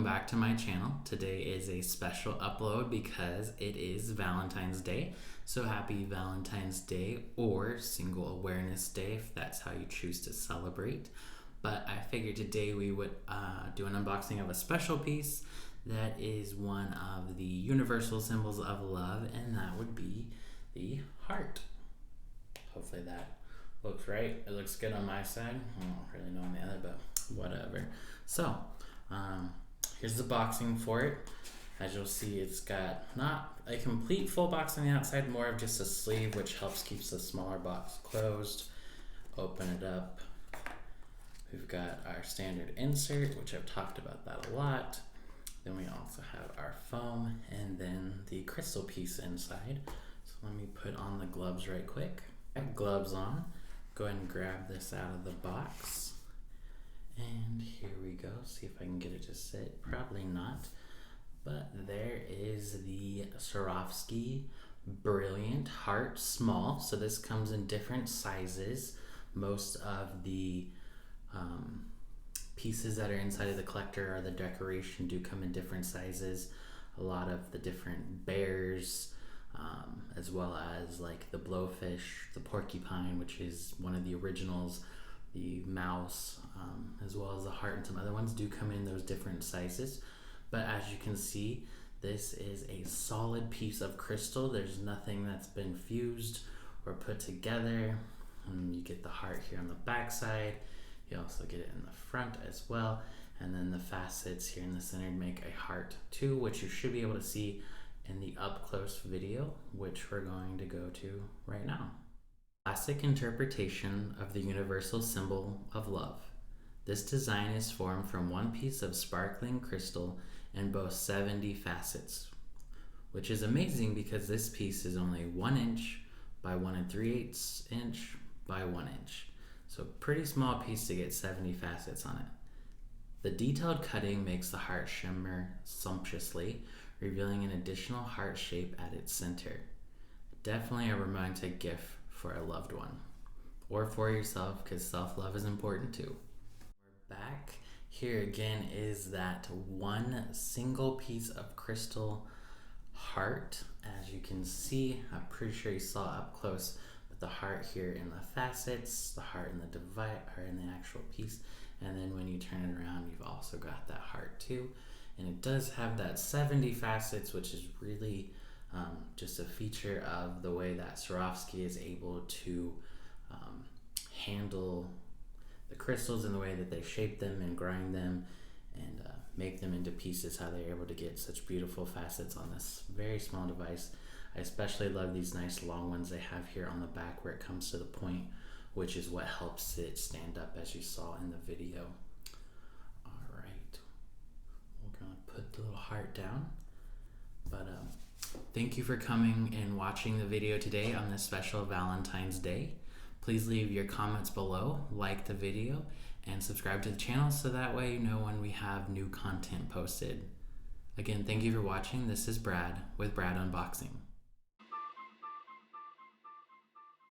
back to my channel. Today is a special upload because it is Valentine's Day. So happy Valentine's Day, or Single Awareness Day if that's how you choose to celebrate. But I figured today we would do an unboxing of a special piece that is one of the universal symbols of love, and that would be the heart. Hopefully that looks right. It looks good on my side. I don't really know on the other, but whatever. So here's the boxing for it. As you'll see, it's got not a complete full box on the outside, more of just a sleeve, which helps keeps the smaller box closed. Open it up. We've got our standard insert, which I've talked about that a lot. Then we also have our foam and then the crystal piece inside. So let me put on the gloves right quick. I have gloves on. Go ahead and grab this out of the box. And here we go. See if I can get it to sit. Probably not. But there is the Swarovski Brilliant Heart Small. So this comes in different sizes. Most of the pieces that are inside of the collector or the decoration do come in different sizes. A lot of the different bears, as well as like the blowfish, the porcupine, which is one of the originals, the mouse, as well as the heart, and some other ones do come in those different sizes. But as you can see, this is a solid piece of crystal. There's nothing that's been fused or put together. And you get the heart here on the back side. You also get it in the front as well. And then the facets here in the center make a heart too, which you should be able to see in the up close video, which we're going to go to right now. Classic interpretation of the universal symbol of love. This design is formed from one piece of sparkling crystal and boasts 70 facets, which is amazing because this piece is only 1 inch by 1 3/8 inch by 1 inch. So pretty small piece to get 70 facets on it. The detailed cutting makes the heart shimmer sumptuously, revealing an additional heart shape at its center. Definitely a romantic gift for a loved one, or for yourself, because self-love is important too. We're back. Here again is that one single piece of crystal heart. As you can see, I'm pretty sure you saw up close, but the heart here in the facets, the heart in the divide, or in the actual piece, and then when you turn it around, you've also got that heart too. And it does have that 70 facets, which is really just a feature of the way that Swarovski is able to handle the crystals and the way that they shape them and grind them and make them into pieces, how they're able to get such beautiful facets on this very small device. I especially love these nice long ones they have here on the back where it comes to the point, which is what helps it stand up, as you saw in the video. All right, we're gonna put the little heart down. But thank you for coming and watching the video today on this special Valentine's Day. Please leave your comments below, like the video, and subscribe to the channel so that way you know when we have new content posted. Again, thank you for watching. This is Brad with Brad Unboxing.